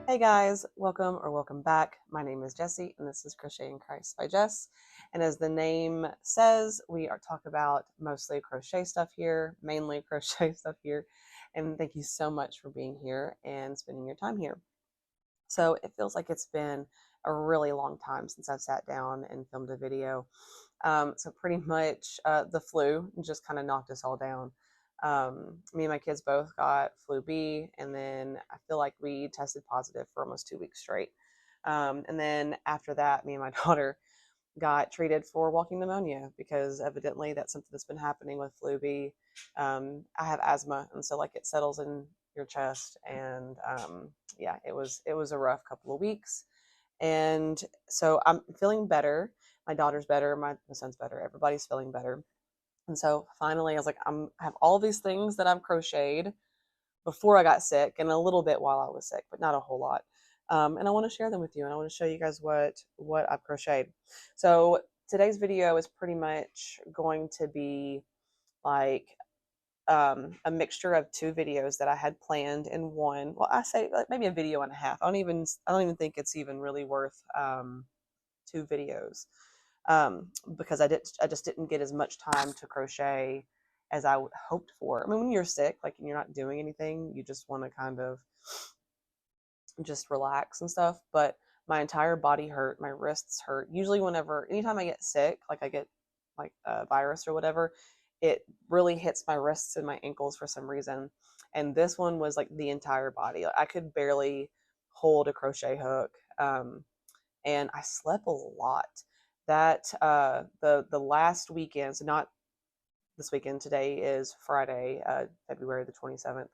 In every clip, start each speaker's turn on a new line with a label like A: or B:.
A: Hey guys, welcome back. My name is Jesi and this is Crochet in Christ by Jess. And as the name says, we are talking about mostly crochet stuff here, mainly crochet stuff here. And thank you so much for being here and spending your time here. So it feels like it's been a really long time since I've sat down and filmed a video. So pretty much the flu just kind of knocked us all down. Me and my kids both got flu B, and then I feel like we tested positive for almost 2 weeks straight. And then after that, me and my daughter got treated for walking pneumonia because evidently that's something that's been happening with flu B. I have asthma, and so like it settles in your chest, and yeah, it was a rough couple of weeks. And so I'm feeling better. My daughter's better. My son's better. Everybody's feeling better. And so finally, I was like, I have all these things that I've crocheted before I got sick, and a little bit while I was sick, but not a whole lot. And I want to share them with you, and I want to show you guys what I've crocheted. So today's video is pretty much going to be like a mixture of two videos that I had planned in one. Well, I say like maybe a video and a half. I don't even think it's even really worth two videos because I just didn't get as much time to crochet as I hoped for. I mean, when you're sick, like and you're not doing anything, you just want to kind of just relax and stuff. But my entire body hurt, my wrists hurt. Usually, anytime I get sick, like I get like a virus or whatever, it really hits my wrists and my ankles for some reason. And this one was like the entire body. Like, I could barely hold a crochet hook, and I slept a lot. That the last weekend, so not this weekend. Today is Friday, February the 27th.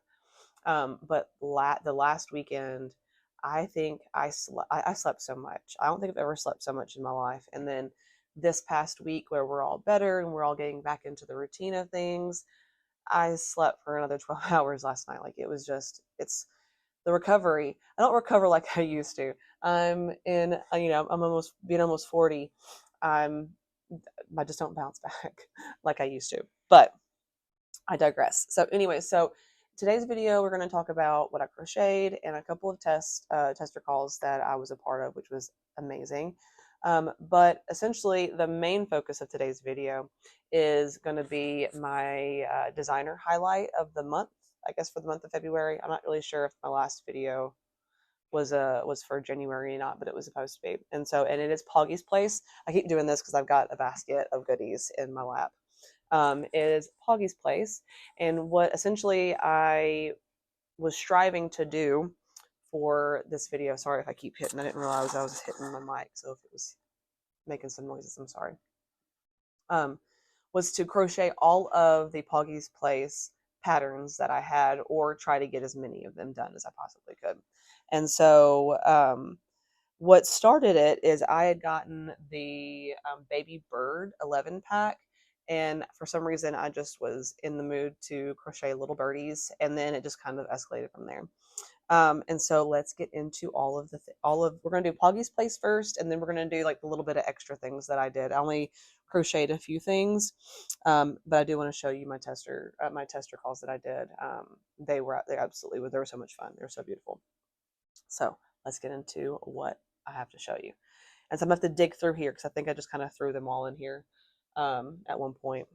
A: But the last weekend, I think I slept so much. I don't think I've ever slept so much in my life. And then this past week, where we're all better and we're all getting back into the routine of things, I slept for another 12 hours last night. Like it's the recovery. I don't recover like I used to. I'm almost 40. I'm, I just don't bounce back like I used to. But I digress. So anyway, so today's video, we're going to talk about what I crocheted and a couple of tester calls that I was a part of, which was amazing. But essentially, the main focus of today's video is going to be my designer highlight of the month, I guess for the month of February. I'm not really sure if my last video was for January or not, but it was supposed to be. And it is PawgysPlace. I keep doing this because I've got a basket of goodies in my lap. Is PawgysPlace, and what essentially I was striving to do for this video. Sorry if I keep hitting. I didn't realize I was hitting my mic, so if it was making some noises, I'm sorry. Was to crochet all of the PawgysPlace patterns that I had, or try to get as many of them done as I possibly could. And so what started it is I had gotten the baby bird 11 pack, and for some reason I just was in the mood to crochet little birdies, and then it just kind of escalated from there. And so let's get into we're going to do PawgysPlace first, and then we're going to do like a little bit of extra things that I did. I only crocheted a few things, but I do want to show you my tester calls that I did. They were so much fun. They were so beautiful. So let's get into what I have to show you. And so I'm going to have to dig through here because I think I just kind of threw them all in here at one point.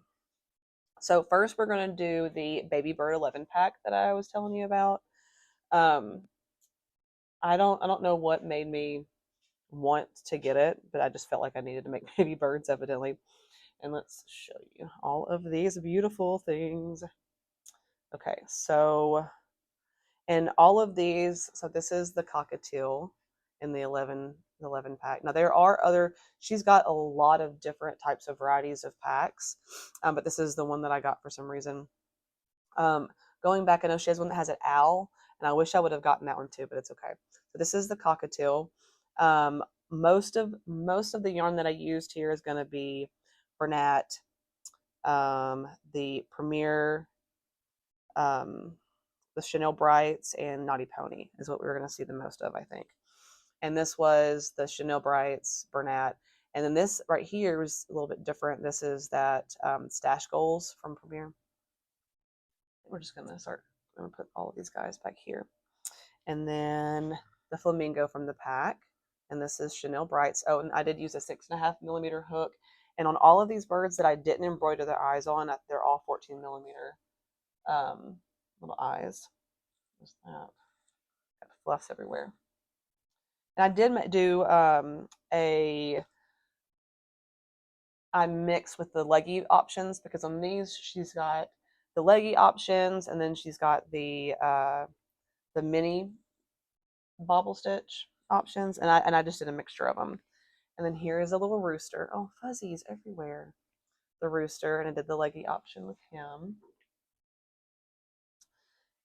A: So first we're going to do the Baby Bird 11 pack that I was telling you about. I don't know what made me want to get it, but I just felt like I needed to make baby birds evidently. And let's show you all of these beautiful things. Okay, so and all of these, so this is the cockatiel in the 11 pack. Now there are she's got a lot of different types of varieties of packs, but this is the one that I got for some reason. Going back, I know she has one that has an owl, and I wish I would have gotten that one too, but it's okay. So this is the cockatiel. Most of the yarn that I used here is going to be Bernat, the Premier, the Chanel Brights, and Naughty Pony is what we were going to see the most of, I think. And this was the Chanel Brights, Bernat. And then this right here is a little bit different. This is that Stash Goals from Premier. We're just going to put all of these guys back here. And then the flamingo from the pack, and this is Chanel Brights. Oh, and I did use a 6.5mm hook. And on all of these birds that I didn't embroider their eyes on, they're all 14mm little eyes. What's that? Got fluffs everywhere. And I did do I mix with the leggy options, because on these she's got the leggy options, and then she's got the mini bobble stitch options, and I just did a mixture of them. And then here is a little rooster. Oh, fuzzies everywhere. The rooster, and I did the leggy option with him.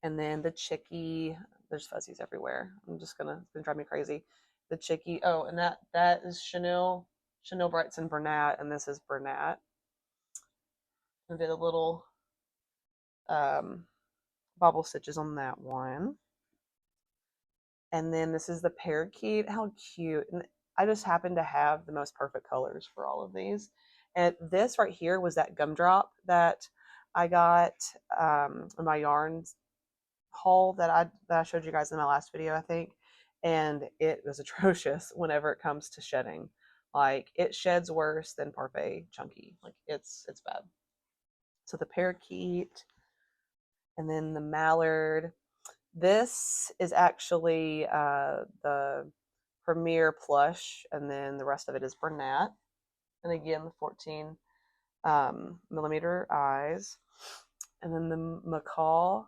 A: And then the chickie, there's fuzzies everywhere. It's gonna drive me crazy. The chickie, oh, and that is Chanel Brights and Bernat, and this is Bernat. I did a little bobble stitches on that one. And then this is the parakeet. How cute. And I just happen to have the most perfect colors for all of these. And this right here was that gumdrop that I got in my yarns haul that I showed you guys in my last video, I think. And it was atrocious whenever it comes to shedding. Like, it sheds worse than Parfait Chunky. Like, it's bad. So the parakeet, and then the mallard. This is actually the Premier plush, and then the rest of it is Bernat. And again, the 14 millimeter eyes. And then the macaw.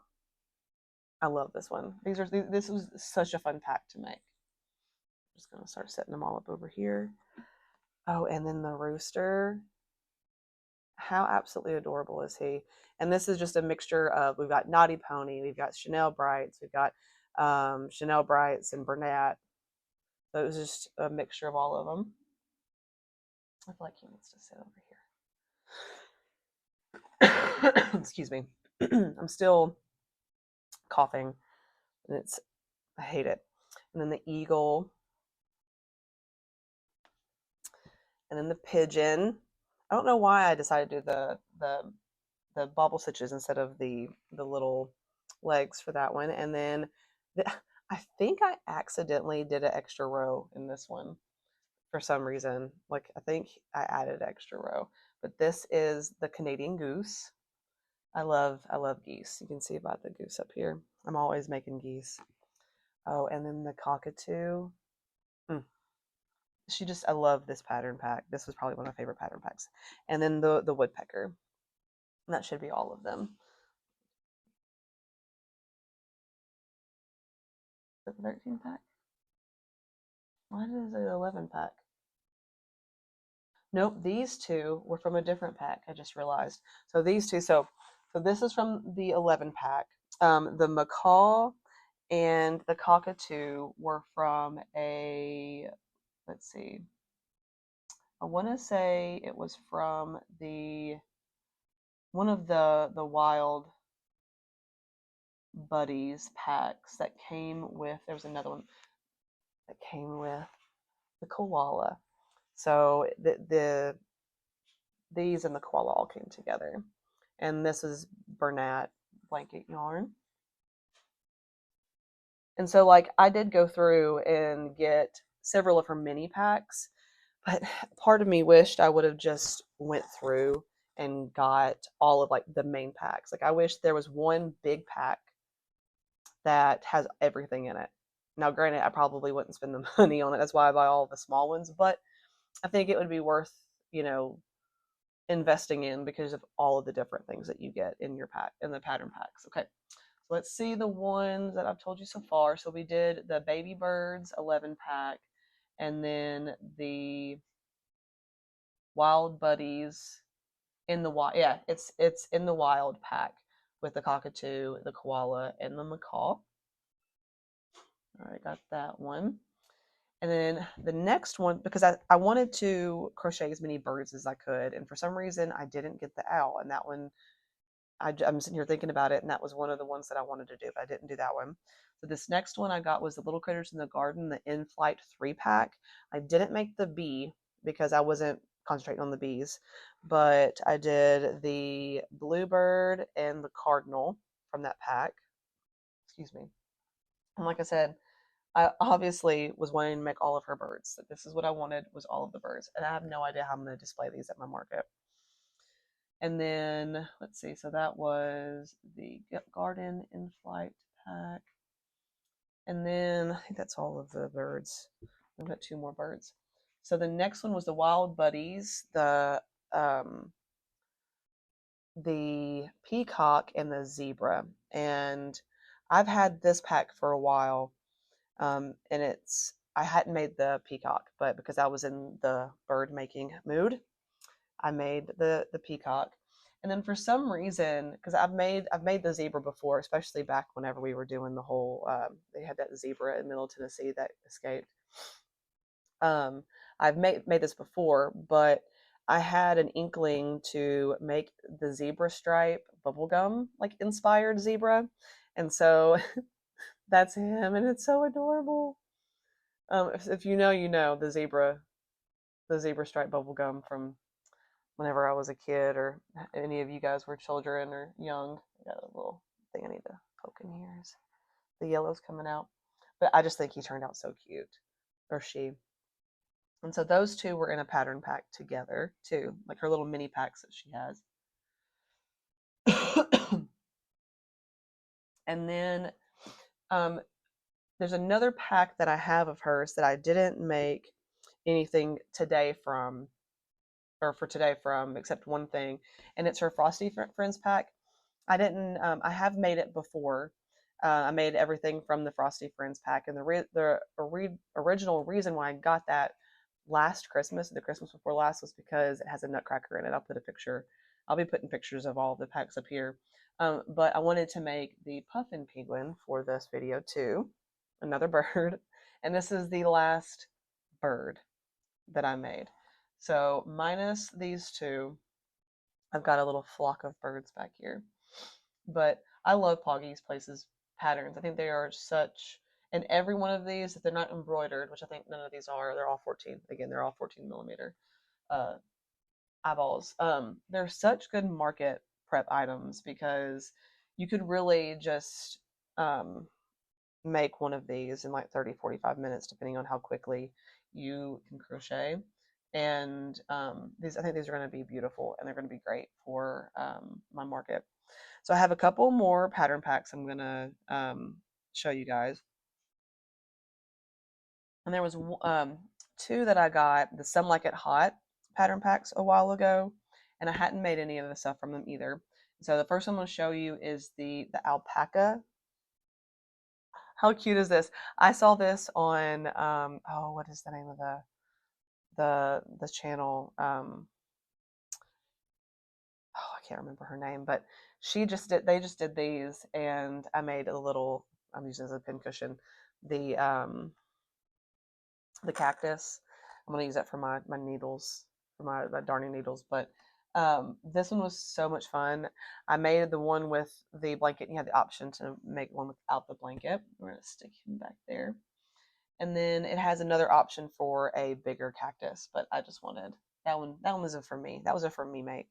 A: I love this one. This was such a fun pack to make. I'm just gonna start setting them all up over here. Oh, and then the rooster. How absolutely adorable is he? And this is just a mixture of, we've got Naughty Pony, we've got Chanel Brights, we've got Chanel Brights and Bernat. So it was just a mixture of all of them. I feel like he needs to sit over here. Excuse me. I'm still coughing, and I hate it. And then the eagle, and then the pigeon. I don't know why I decided to do the bobble stitches instead of the little legs for that one. And then I think I accidentally did an extra row in this one for some reason. Like, I think I added extra row. But this is the Canadian goose. I love geese. You can see about the goose up here. I'm always making geese. Oh, and then the cockatoo. I love this pattern pack. This was probably one of my favorite pattern packs. And then the woodpecker. And that should be all of them. Is it the 13 pack? Why does it 11 pack? Nope, these two were from a different pack. I just realized. So these two, so this is from the 11 pack. The macaw and the cockatoo were from a, let's see, I want to say it was from one of the Wild Buddies packs that came with, there was another one that came with the koala. So these and the koala all came together. And this is Bernat blanket yarn. And so, like, I did go through and get several of her mini packs, but part of me wished I would have just went through and got all of, like, the main packs. Like, I wish there was one big pack that has everything in it. Now, granted, I probably wouldn't spend the money on it. That's why I buy all the small ones, but I think it would be worth, investing in, because of all of the different things that you get in your pack, in the pattern packs. Okay, so let's see the ones that I've told you so far. So we did the Baby Birds 11 pack, and then the Wild Buddies in the wild. Yeah, it's in the wild pack with the cockatoo, the koala, and the macaw. All right, got that one. And then the next one, because I wanted to crochet as many birds as I could, and for some reason I didn't get the owl, and that one, I'm sitting here thinking about it, and that was one of the ones that I wanted to do, but I didn't do that one. So this next one I got was the Little Critters in the Garden, the In-Flight 3-pack. I didn't make the bee because I wasn't concentrating on the bees, but I did the Bluebird and the Cardinal from that pack. Excuse me. And like I said, I obviously was wanting to make all of her birds. So this is what I wanted, was all of the birds. And I have no idea how I'm going to display these at my market. And then, let's see, so that was the garden in flight pack. And then I think that's all of the birds. I've got 2 more birds. So the next one was the Wild Buddies, the peacock and the zebra. And I've had this pack for a while. And I hadn't made the peacock, but because I was in the bird making mood, I made the peacock. And then for some reason, because I've made the zebra before, especially back whenever we were doing the whole they had that zebra in Middle Tennessee that escaped. Um, I've made this before, but I had an inkling to make the zebra stripe bubblegum like inspired zebra, and so that's him, and it's so adorable. If you know, you know the zebra stripe bubblegum from whenever I was a kid, or any of you guys were children or young. I got a little thing I need to poke in here. The yellow's coming out, but I just think he turned out so cute, or she. And so those 2 were in a pattern pack together too, like her little mini packs that she has. And then there's another pack that I have of hers that I didn't make anything today from, or for today from, except one thing, and it's her Frosty Friends pack. I have made it before. I made everything from the Frosty Friends pack, and original reason why I got that last Christmas, the Christmas before last, was because it has a nutcracker in it. I'll be putting pictures of all the packs up here. But I wanted to make the puffin penguin for this video too, another bird, and this is the last bird that I made. So minus these 2, I've got a little flock of birds back here. But I love PawgysPlace's patterns. I think they are such, and every one of these, if they're not embroidered, which I think none of these are, they're all 14. Again, they're all 14 millimeter uh, eyeballs. They're such good market prep items because you could really just make one of these in like 30, 45 minutes, depending on how quickly you can crochet. And I think these are going to be beautiful, and they're going to be great for my market. So I have a couple more pattern packs I'm going to show you guys. And there was 2 that I got, the Some Like It Hot pattern packs a while ago, and I hadn't made any of the stuff from them either. So the first one I'm going to show you is the alpaca. How cute is this? I saw this on oh, what is the name of the channel? Oh, I can't remember her name, but they just did these, and I made a little, I'm using as a pin cushion, the cactus. I'm gonna use that for my needles, for my darning needles. But this one was so much fun. I made the one with the blanket, and you had the option to make one without the blanket. We're gonna stick him back there. And then it has another option for a bigger cactus, but I just wanted that one. That one wasn't for me. That was a for me make.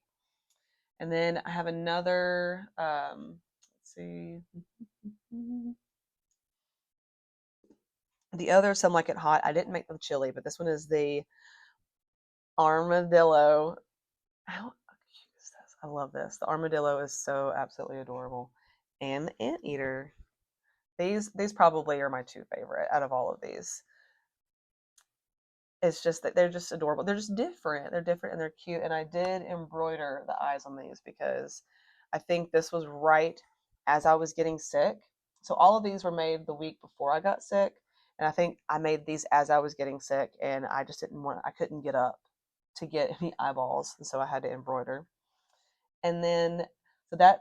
A: And then I have another, let's see, the other Some Like It Hot. I didn't make the chili, but this one is the armadillo. How cute is this? I love this. The armadillo is so absolutely adorable. And the anteater. These probably are my 2 favorite out of all of these. It's just that they're just adorable. They're just different. They're different and they're cute. And I did embroider the eyes on these because I think this was right as I was getting sick. So all of these were made the week before I got sick. And I think I made these as I was getting sick, and I just I couldn't get up to get any eyeballs. And so I had to embroider. And then, so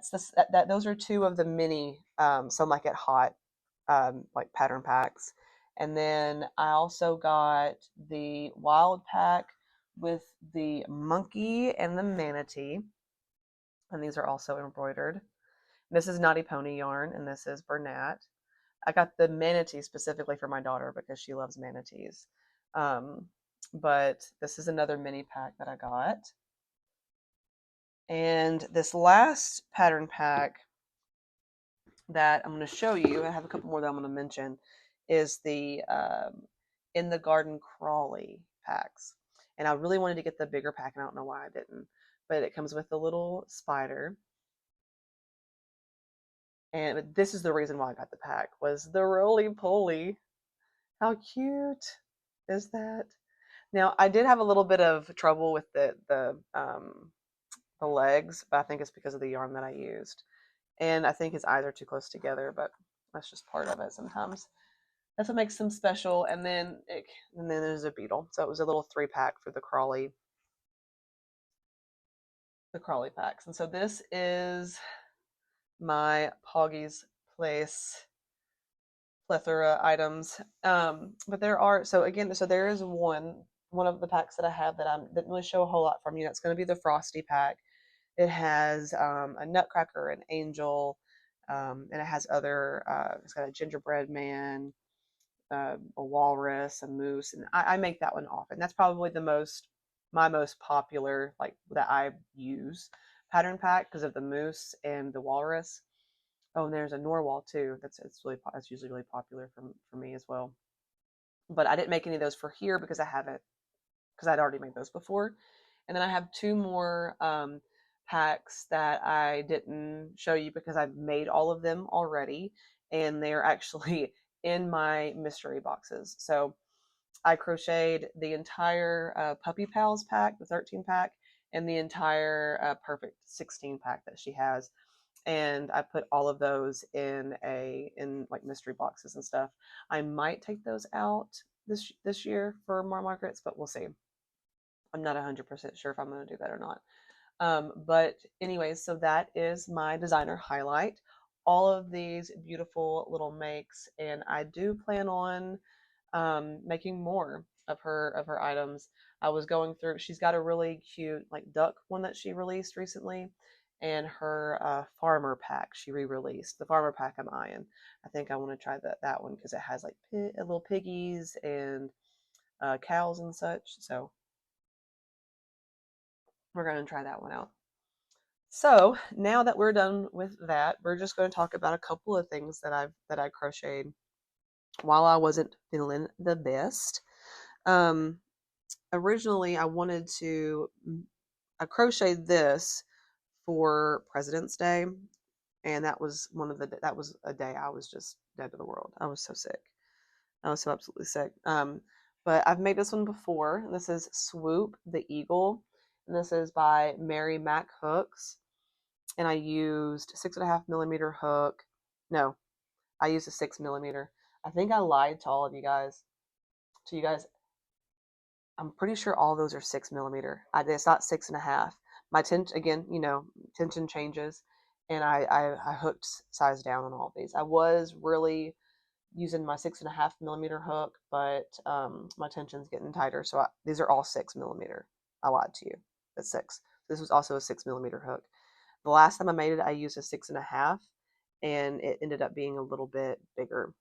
A: those are 2 of the mini, Some Like It Hot, like pattern packs. And then I also got the wild pack with the monkey and the manatee. And these are also embroidered. This is Naughty Pony yarn, and this is Bernat. I got the manatee specifically for my daughter because she loves manatees. But this is another mini pack that I got. And this last pattern pack that I'm going to show you, I have a couple more that I'm going to mention, is the In the Garden Crawley packs. And I really wanted to get the bigger pack, and I don't know why I didn't. But it comes with the little spider. And this is the reason why I got the pack, was the roly-poly. How cute is that? Now, I did have a little bit of trouble with the legs, but I think it's because of the yarn that I used. And I think his eyes are too close together, but that's just part of it sometimes. That's what makes them special. And then there's a beetle. So it was a little 3-pack for the crawly packs. And so this is my Pawgys Place plethora items. But there are, so again, so there is one of the packs that I have that I didn't really show a whole lot from you. That's going to be the Frosty pack. It has a Nutcracker, an angel, and it has other. It's got a gingerbread man, a walrus, a moose, and I make that one often. That's probably my most popular, like that I use pattern pack because of the moose and the walrus. Oh, and there's a narwhal too. That's usually really popular for me as well. But I didn't make any of those for here because I'd already made those before. And then I have 2 more packs that I didn't show you because I've made all of them already, and they're actually in my mystery boxes. So I crocheted the entire Puppy Pals pack, the 13-pack, and the entire Perfect 16-pack that she has. And I put all of those in like mystery boxes and stuff. I might take those out this year for more Margarets, but we'll see. I'm not 100% sure if I'm going to do that or not. But anyways, so that is my designer highlight. All of these beautiful little makes, and I do plan on making more of her items. I was going through. She's got a really cute like duck one that she released recently, and her farmer pack she re-released. The farmer pack I'm eyeing. I think I want to try that one because it has like little piggies and cows and such. So we're going to try that one out. So now that we're done with that, we're just going to talk about a couple of things that I crocheted while I wasn't feeling the best. Originally, I crocheted this for President's Day, and that was a day I was just dead to the world. I was so sick. I was so absolutely sick. But I've made this one before. This is Swoop the Eagle, and this is by Mary Mac Hooks. And I used 6.5 millimeter hook. No, I used a 6 millimeter. I think I lied to all of you guys. To you guys, I'm pretty sure all those are 6 millimeter. It's not 6.5. My tension again, tension changes, and I hooked size down on all these. I was really using my 6.5 millimeter hook, but my tension's getting tighter, so these are all 6 millimeter. I lied to you. It's 6. This was also a 6 millimeter hook. The last time I made it, I used a 6.5, and it ended up being a little bit bigger,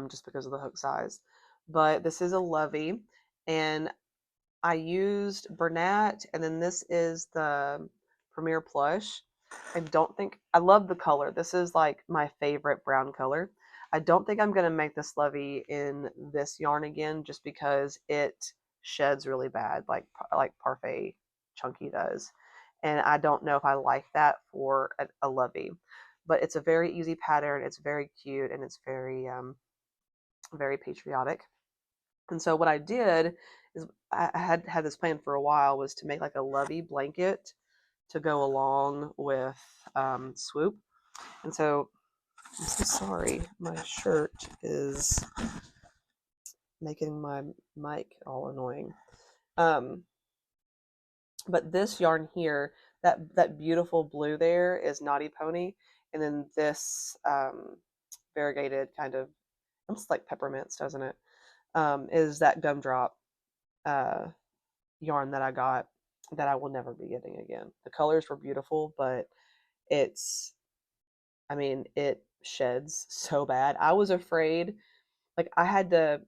A: just because of the hook size. But this is a Lovey, and I used Bernat, and then this is the Premier Plush. I love the color. This is like my favorite brown color. I don't think I'm going to make this Lovey in this yarn again just because it sheds really bad, like Parfait Chunky does. And I don't know if I like that for a Lovey. But it's a very easy pattern. It's very cute, and it's very patriotic. And so what I did is I had this plan for a while, was to make like a Lovey blanket to go along with Swoop. And so I'm so sorry, my shirt is making my mic all annoying. But this yarn here, that beautiful blue there is Naughty Pony, and then this variegated kind of almost like peppermints, doesn't it? Is that gumdrop yarn that I got that I will never be getting again. The colors were beautiful, but it sheds so bad. I was afraid, I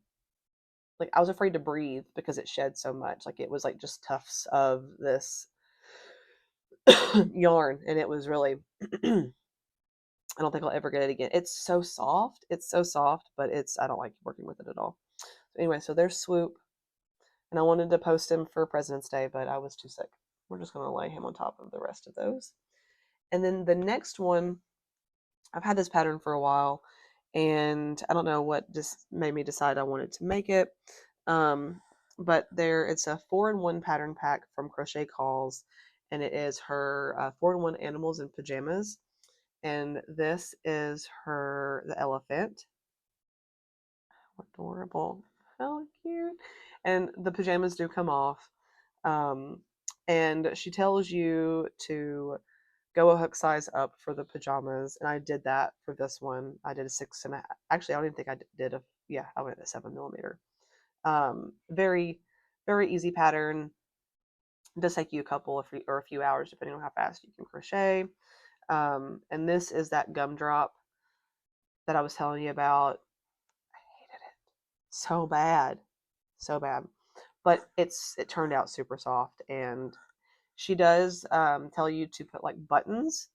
A: was afraid to breathe because it shed so much. Like it was like just tufts of this yarn, and it was really I don't think I'll ever get it again. It's so soft. It's so soft, but I don't like working with it at all. So anyway, so there's Swoop. And I wanted to post him for President's Day, but I was too sick. We're just going to lay him on top of the rest of those. And then the next one, I've had this pattern for a while, and I don't know what just made me decide I wanted to make it. But it's a 4-in-1 pattern pack from Crochet Calls, and it is her 4-in-1 animals in pajamas. And this is the elephant. Adorable. How cute. And the pajamas do come off. And she tells you to go a hook size up for the pajamas, and I did that for this one. I did a 6.5. Actually, I don't even think I did I went a 7 millimeter. Very, very easy pattern. It does take you a few hours depending on how fast you can crochet. And this is that gumdrop that I was telling you about. I hated it so bad, so bad. But it turned out super soft, and she does tell you to put like buttons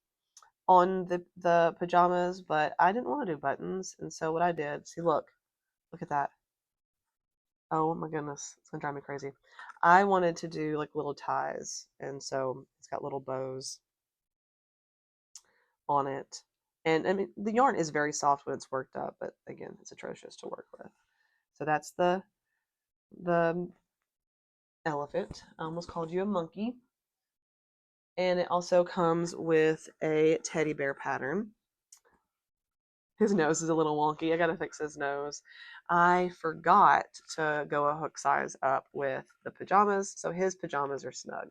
A: on the pajamas, but I didn't want to do buttons, and so what I did, see, look at that. Oh my goodness, it's gonna drive me crazy. I wanted to do like little ties, and so it's got little bows on it. And I mean, the yarn is very soft when it's worked up, but again, it's atrocious to work with. So that's the elephant. I almost called you a monkey. And it also comes with a teddy bear pattern. His nose is a little wonky. I gotta fix his nose. I forgot to go a hook size up with the pajamas, so his pajamas are snug.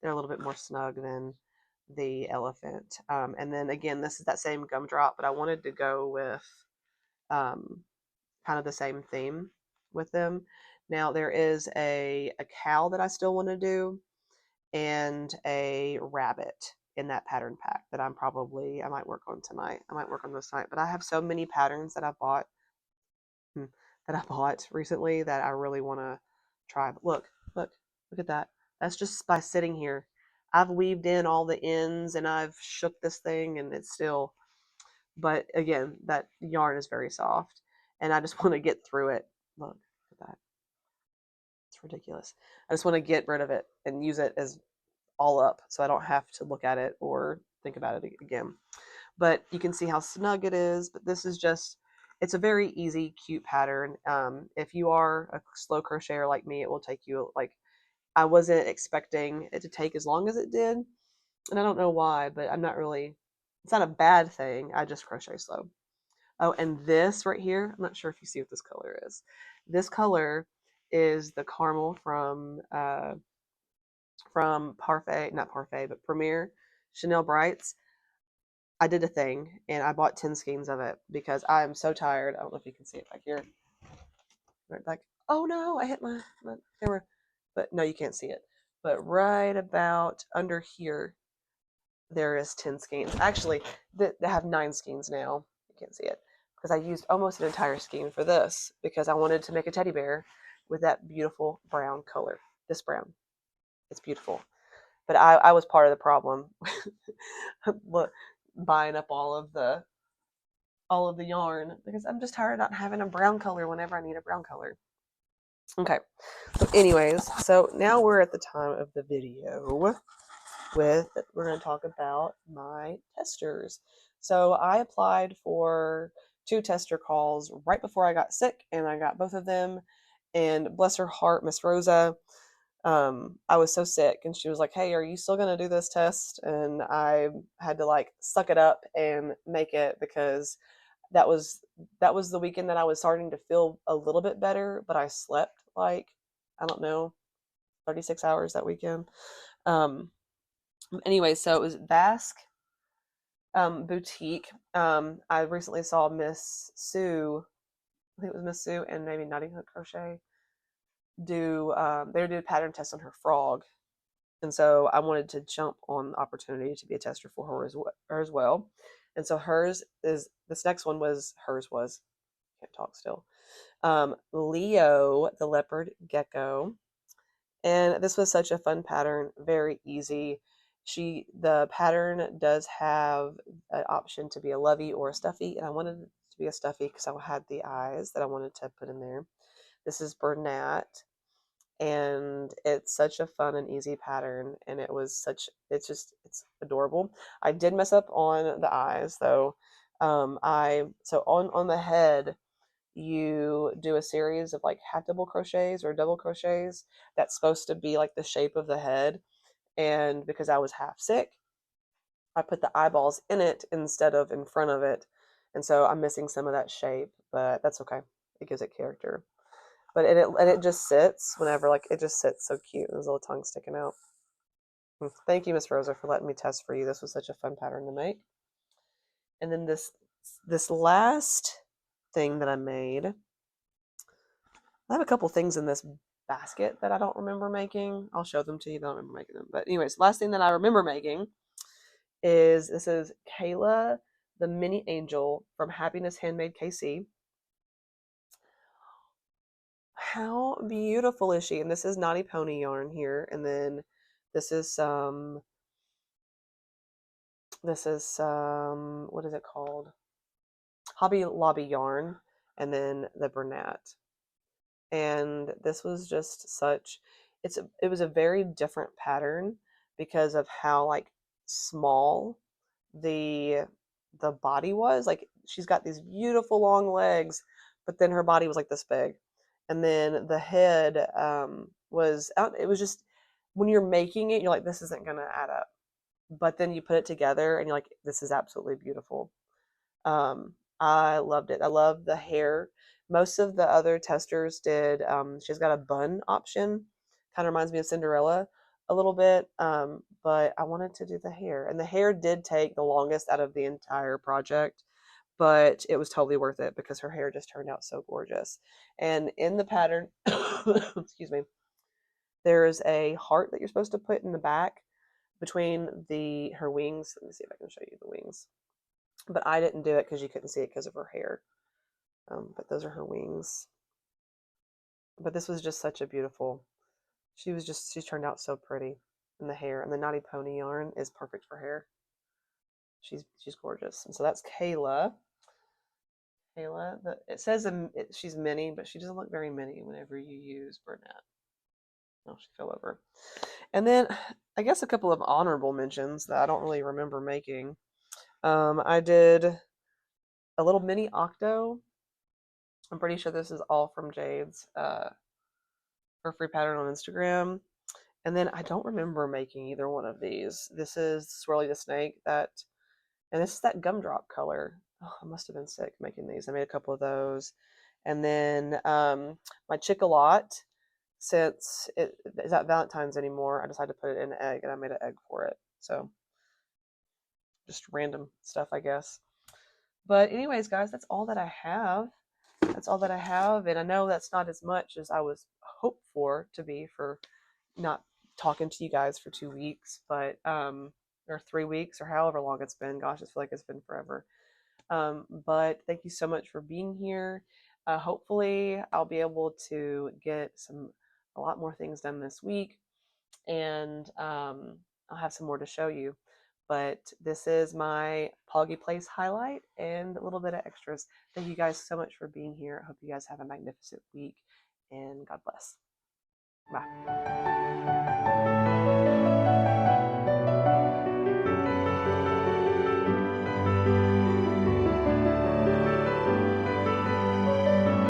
A: They're a little bit more snug than the elephant. And then again, this is that same gumdrop, but I wanted to go with kind of the same theme with them. Now there is a cow that I still want to do, and a rabbit in that pattern pack that I might work on tonight. I might work on this tonight, but I have so many patterns that I bought recently that I really want to try. But look at that. That's just by sitting here. I've weaved in all the ends and I've shook this thing, and it's still, but again, that yarn is very soft and I just want to get through it. Look at that. It's ridiculous. I just want to get rid of it and use it as all up so I don't have to look at it or think about it again. But you can see how snug it is. But this is it's a very easy, cute pattern. If you are a slow crocheter like me, it will take you, like, I wasn't expecting it to take as long as it did. And I don't know why, but it's not a bad thing. I just crochet slow. Oh, and this right here, I'm not sure if you see what this color is. This color is the caramel from Parfait, not Parfait, but Premier Chanel Brights. I did a thing and I bought 10 skeins of it because I am so tired. I don't know if you can see it back here. Right back. Oh no, I hit my camera. But no, you can't see it. But right about under here, there is 10 skeins. Actually, they have 9 skeins now. You can't see it because I used almost an entire skein for this because I wanted to make a teddy bear with that beautiful brown color. This brown. It's beautiful. But I was part of the problem. Buying up all of the yarn because I'm just tired of not having a brown color whenever I need a brown color. Okay. So anyways, so now we're at the time of the video we're going to talk about my testers. So I applied for 2 tester calls right before I got sick, and I got both of them. And bless her heart, Miss Rosa, I was so sick, and she was like, "Hey, are you still gonna do this test?" And I had to like suck it up and make it because that was the weekend that I was starting to feel a little bit better, but I slept like, I don't know, 36 hours that weekend. Anyway, so it was Basque Boutique. I recently saw Miss Sue, I think it was Miss Sue and maybe Nutty Hook Crochet they did a pattern test on her frog. And so I wanted to jump on the opportunity to be a tester for her as well. And so this next one was, can't talk still, Leo, the leopard gecko. And this was such a fun pattern, very easy. The pattern does have an option to be a lovey or a stuffy, and I wanted it to be a stuffy because I had the eyes that I wanted to put in there. This is Bernat, and it's such a fun and easy pattern, and it's adorable. I did mess up on the eyes though. So on the head, you do a series of like half double crochets or double crochets that's supposed to be like the shape of the head, and because I was half sick, I put the eyeballs in it instead of in front of it, and so I'm missing some of that shape, but that's okay. It gives it character. But it just sits whenever, like, it just sits so cute. There's a little tongue sticking out. Thank you, Miss Rosa, for letting me test for you. This was such a fun pattern to make. And then this last thing that I made, I have a couple things in this basket that I don't remember making. I'll show them to you. I don't remember making them. But anyways, last thing that I remember making is this is Kayla, the mini angel from Happiness Handmade KC. How beautiful is she? And this is Naughty Pony yarn here. And then this is some, what is it called? Hobby Lobby yarn. And then the Bernat. And this was just it was a very different pattern because of how like small the body was. Like, she's got these beautiful long legs, but then her body was like this big, and then the head it was just, when you're making it, you're like, this isn't gonna add up, but then you put it together and you're like, this is absolutely beautiful. I loved it. I love the hair. Most of the other testers did, she's got a bun option. Kind of reminds me of Cinderella a little bit, but I wanted to do the hair. And the hair did take the longest out of the entire project, but it was totally worth it because her hair just turned out so gorgeous. And in the pattern, excuse me, there's a heart that you're supposed to put in the back between her wings. Let me see if I can show you the wings. But I didn't do it because you couldn't see it because of her hair. But those are her wings. But this was just such a beautiful, she turned out so pretty. And the hair and the Naughty Pony yarn is perfect for hair. She's gorgeous. And so that's Kayla. It says she's mini, but she doesn't look very mini whenever you use Bernat. Oh, she fell over. And then I guess a couple of honorable mentions that I don't really remember making. I did a little mini octo. I'm pretty sure this is all from Jade's her free pattern on Instagram. And then I don't remember making either one of these. This is Swirly the Snake, and this is that gumdrop color. Oh, I must have been sick making these. I made a couple of those. And then my Chick-a-Lot, since it is not Valentine's anymore, I decided to put it in an egg, and I made an egg for it. So just random stuff, I guess. But anyways, guys, that's all that I have. That's all that I have, and I know that's not as much as I was hoped for to be for not talking to you guys for 2 weeks, but or 3 weeks, or however long it's been. Gosh, I feel like it's been forever. But thank you so much for being here. Hopefully, I'll be able to get a lot more things done this week, and I'll have some more to show you. But this is my PawgysPlace highlight and a little bit of extras. Thank you guys so much for being here. I hope you guys have a magnificent week, and God bless. Bye.